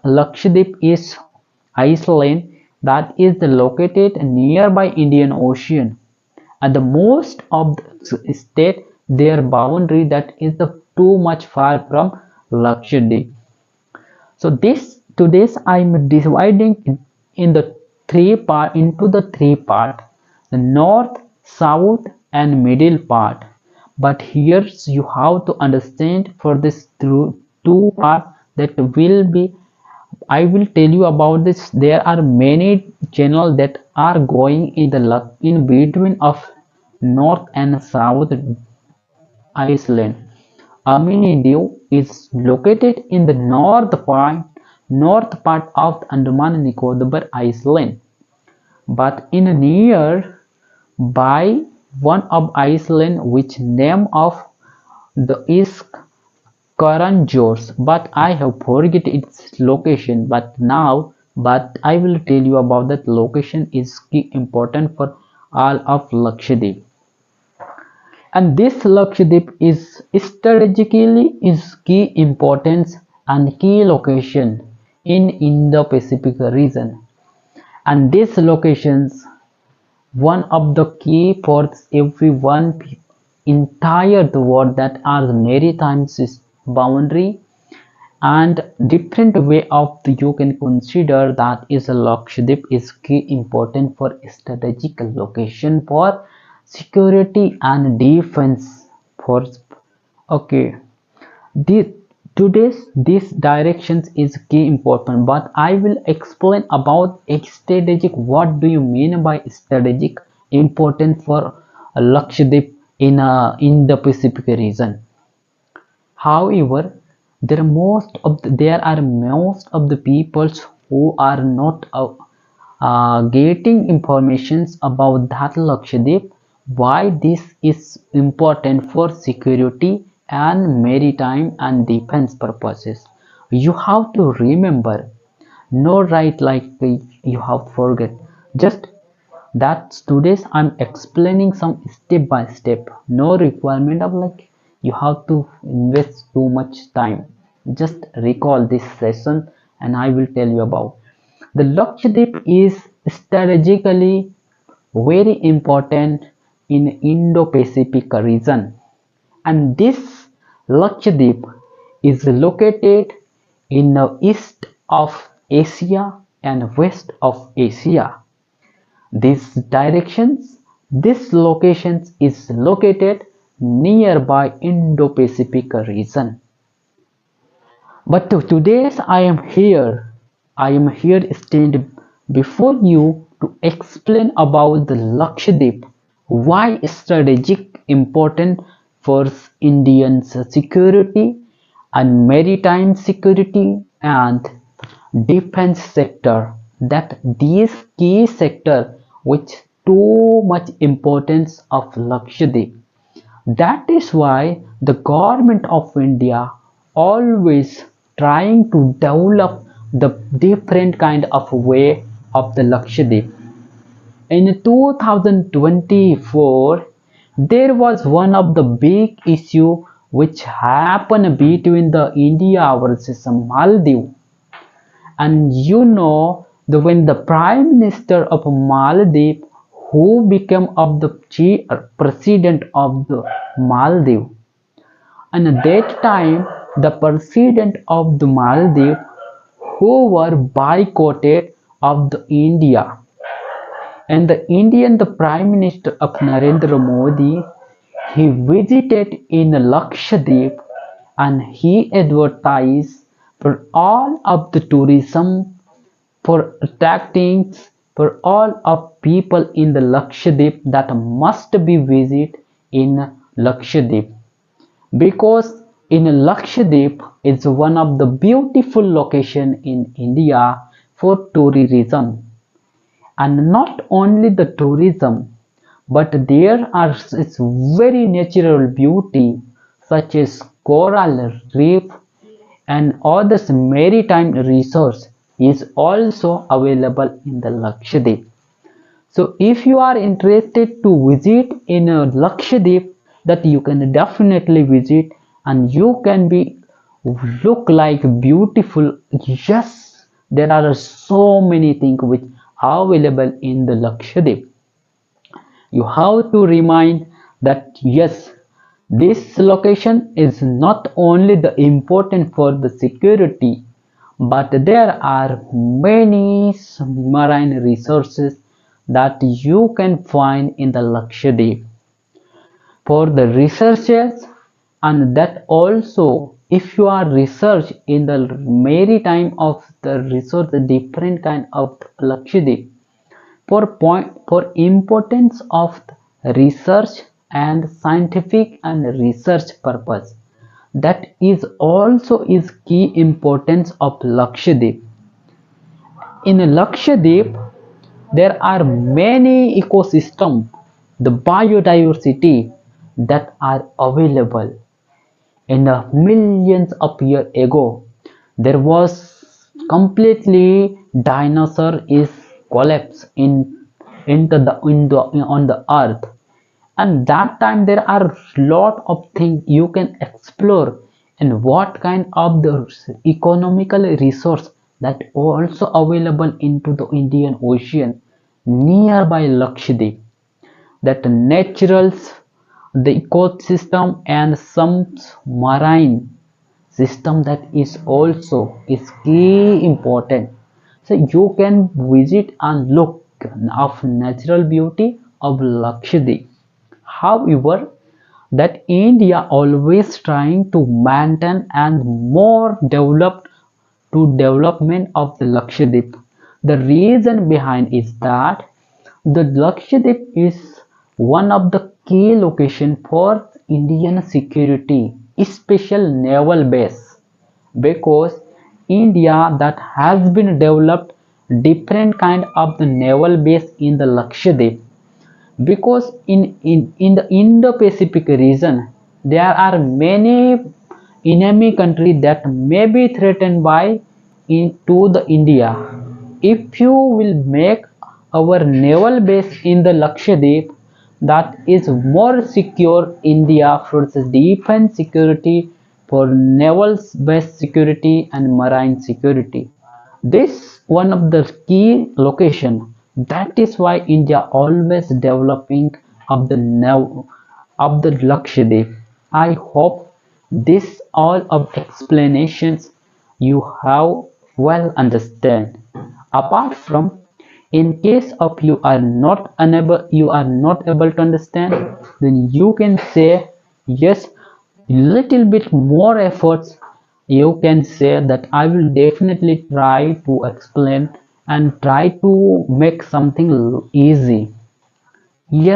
Lakshadweep is island that is located nearby Indian Ocean, and the most of the state their boundary that is too much far from Lakshadweep. So this I'm dividing in the three part, the north, south, and middle part. But here you have to understand for this through two part that will be I will tell you about this. There are many channels that are going in the in between of north and south Iceland. Aminidio is located in the north part of Andaman and Nicobar Island, but in near by one of Iceland which name of the is Karanjors, but I have forget its location. But I will tell you about that location is key important for all of Lakshadweep. And this Lakshadweep is strategically is key importance and key location in Indo-Pacific region. And these locations one of the key for everyone entire the world that are maritime boundary and different way of you can consider that is a Lakshadweep is key important for strategic location for security and defense force. Okay, this today's this directions is key important, but I will explain about strategic. What do you mean by strategic important for Lakshadweep in the Pacific region? However, there are most of the peoples who are not getting informations about that Lakshadweep, why this is important for security and maritime and defense purposes. You have to remember, no right like you have forget. Just that today's I'm explaining some step by step. No requirement of like you have to invest too much time. Just recall this session and I will tell you about. The Lakshadweep is strategically very important in Indo-Pacific region, and this Lakshadweep is located in the east of Asia and west of Asia. This locations is located nearby Indo-Pacific region. But today I am here stand before you to explain about the Lakshadweep, why strategic important for Indian security and maritime security and defense sector, that these key sector which too much importance of Lakshadweep. That is why the government of India always trying to develop the different kind of way of the Lakshadweep. In 2024, there was one of the big issue which happened between the India versus Maldives. And you know when the Prime Minister of Maldives who became of the chief president of the Maldives, and at that time the president of the Maldives who were boycotted of the India, and the Prime Minister of Narendra Modi, he visited in Lakshadweep and he advertised for all of the tourism for attracting for all of people in the Lakshadweep that must be visit in Lakshadweep, because in Lakshadweep is one of the beautiful location in India for tourism. And not only the tourism, but there are its very natural beauty such as coral reef and others maritime resource is also available in the Lakshadweep. So if you are interested to visit in a Lakshadweep, that you can definitely visit and you can be look like beautiful. Yes, There are so many things which are available in the Lakshadweep. You have to remind that yes, this location is not only the important for the security, but there are many marine resources that you can find in the Lakshadweep for the researchers, and that also if you are research in the maritime of the resource different kind of Lakshadweep for importance of research and scientific and research purpose, that is also is key importance of Lakshadweep. In Lakshadweep there are many ecosystem, the biodiversity that are available. In the millions of years ago, there was completely dinosaur is collapsed into the on the earth, and that time there are lot of things you can explore, and what kind of the economical resource that also available into the Indian Ocean nearby Lakshadweep, that naturals, the ecosystem and some marine system that is also is key important. So you can visit and look of natural beauty of Lakshadweep. However, that India always trying to maintain and more developed to development of the Lakshadweep. The reason behind is that the Lakshadweep is one of the key location for Indian security, special naval base, because India that has been developed different kind of the naval base in the Lakshadweep, because in the Indo-Pacific region there are many enemy countries that may be threatened by into the India. If you will make our naval base in the Lakshadweep, that is more secure India for the defense security, for naval base security and marine security. This one of the key location. That is why India always developing of the now of the Lakshadweep. I hope this all of explanations you have well understand. Apart from, in case of you are not able to understand, then you can say yes, little bit more efforts. You can say that I will definitely try to explain and try to make something easy. Yes.